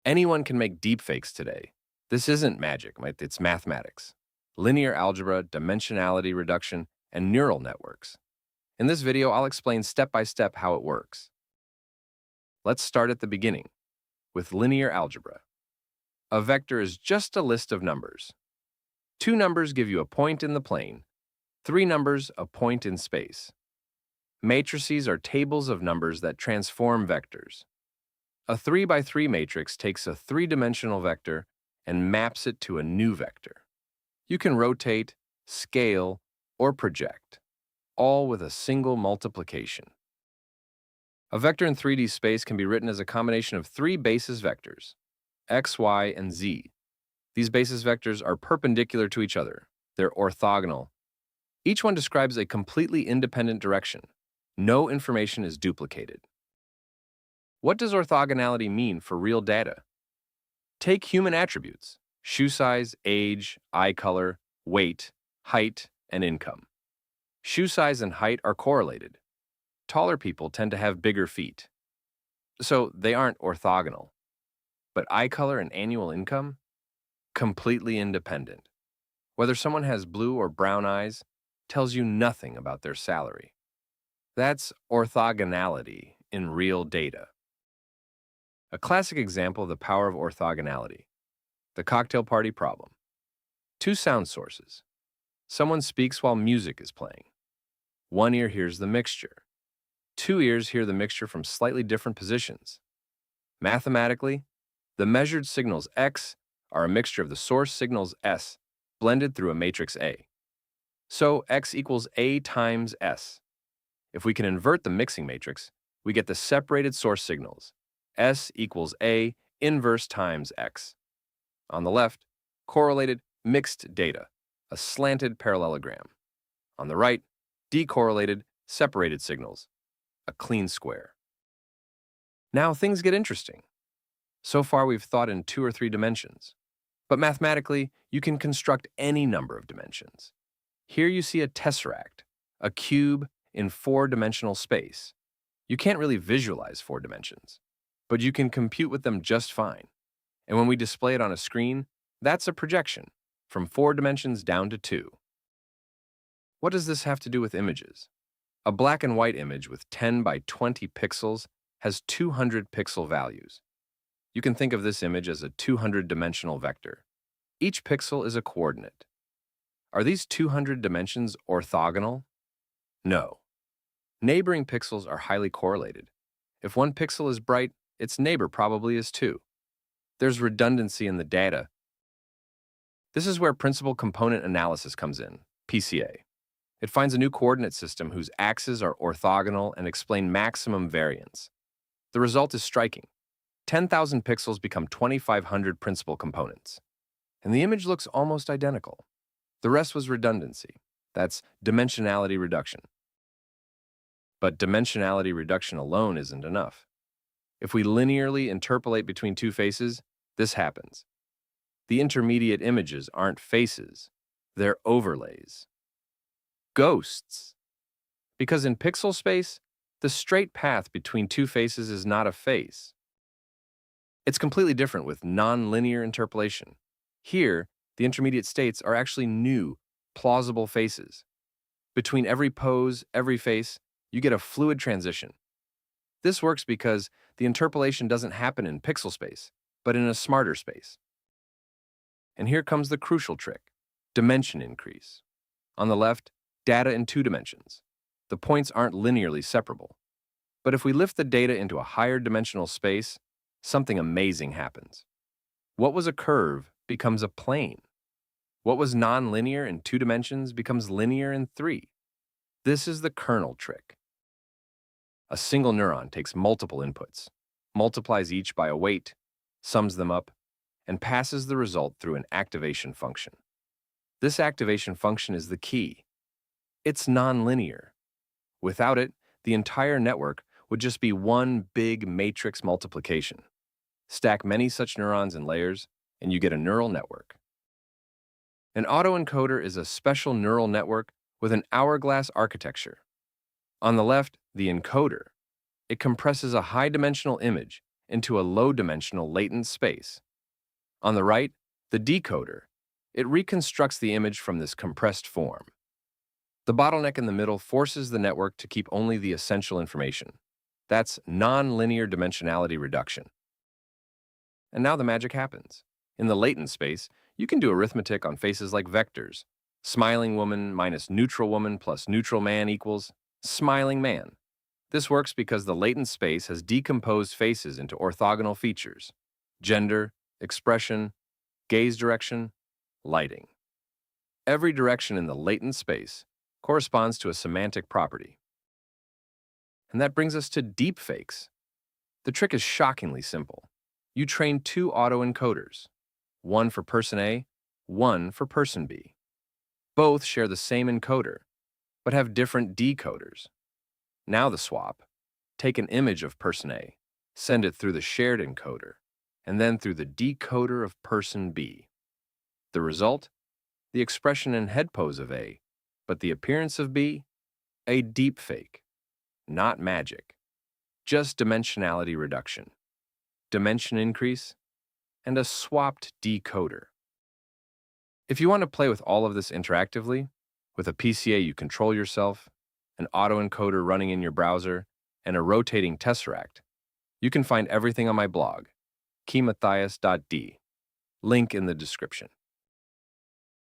Anyone can make deepfakes today. This isn't magic, right? It's mathematics. Linear algebra, dimensionality reduction, and neural networks. In this video, I'll explain step by step how it works. Let's start at the beginning with linear algebra. A vector is just a list of numbers. 2 numbers give you a point in the plane, 3 numbers a point in space. Matrices are tables of numbers that transform vectors. A 3 by 3 matrix takes a 3-dimensional vector and maps it to a new vector. You can rotate, scale, or project, all with a single multiplication. A vector in 3D space can be written as a combination of 3 basis vectors, x, y, and z. These basis vectors are perpendicular to each other. They're orthogonal. Each one describes a completely independent direction. No information is duplicated. What does orthogonality mean for real data? Take human attributes: shoe size, age, eye color, weight, height, and income. Shoe size and height are correlated. Taller people tend to have bigger feet, so they aren't orthogonal. But eye color and annual income? Completely independent. Whether someone has blue or brown eyes tells you nothing about their salary. That's orthogonality in real data. A classic example of the power of orthogonality: the cocktail party problem. 2 sound sources. Someone speaks while music is playing. One ear hears the mixture. 2 ears hear the mixture from slightly different positions. Mathematically, the measured signals X are a mixture of the source signals S blended through a matrix A. So X equals A times S. If we can invert the mixing matrix, we get the separated source signals. S equals A inverse times X. On the left, correlated mixed data, a slanted parallelogram. On the right, decorrelated separated signals, a clean square. Now things get interesting. So far we've thought in 2 or 3 dimensions, but mathematically you can construct any number of dimensions. Here you see a tesseract, a cube in 4-dimensional space. You can't really visualize 4 dimensions, but you can compute with them just fine. And when we display it on a screen, that's a projection, from 4 dimensions down to 2. What does this have to do with images? A black and white image with 10 by 20 pixels has 200 pixel values. You can think of this image as a 200-dimensional vector. Each pixel is a coordinate. Are these 200 dimensions orthogonal? No. Neighboring pixels are highly correlated. If one pixel is bright, its neighbor probably is too. There's redundancy in the data. This is where principal component analysis comes in, PCA. It finds a new coordinate system whose axes are orthogonal and explain maximum variance. The result is striking. 10,000 pixels become 2,500 principal components. And the image looks almost identical. The rest was redundancy. That's dimensionality reduction. But dimensionality reduction alone isn't enough. If we linearly interpolate between 2 faces, this happens. The intermediate images aren't faces, they're overlays. Ghosts. Because in pixel space, the straight path between 2 faces is not a face. It's completely different with nonlinear interpolation. Here, the intermediate states are actually new, plausible faces. Between every pose, every face, you get a fluid transition. This works because the interpolation doesn't happen in pixel space, but in a smarter space. And here comes the crucial trick: dimension increase. On the left, data in 2 dimensions. The points aren't linearly separable. But if we lift the data into a higher dimensional space, something amazing happens. What was a curve becomes a plane. What was nonlinear in 2 dimensions becomes linear in 3. This is the kernel trick. A single neuron takes multiple inputs, multiplies each by a weight, sums them up, and passes the result through an activation function. This activation function is the key. It's nonlinear. Without it, the entire network would just be one big matrix multiplication. Stack many such neurons in layers, and you get a neural network. An autoencoder is a special neural network with an hourglass architecture. On the left, the encoder. It compresses a high-dimensional image into a low-dimensional latent space. On the right, the decoder. It reconstructs the image from this compressed form. The bottleneck in the middle forces the network to keep only the essential information. That's nonlinear dimensionality reduction. And now the magic happens. In the latent space, you can do arithmetic on faces like vectors. Smiling woman minus neutral woman plus neutral man equals smiling man. This works because the latent space has decomposed faces into orthogonal features: gender, expression, gaze direction, lighting. Every direction in the latent space corresponds to a semantic property. And that brings us to deepfakes. The trick is shockingly simple. You train two autoencoders, one for person A, one for person B. Both share the same encoder, but have different decoders. Now the swap: take an image of person A, send it through the shared encoder, and then through the decoder of person B. The result? The expression and head pose of A, but the appearance of B? A deepfake. Not magic. Just dimensionality reduction, dimension increase, and a swapped decoder. If you want to play with all of this interactively, with a PCA you control yourself, an autoencoder running in your browser, and a rotating Tesseract, you can find everything on my blog, KI-Mathias.d. Link in the description.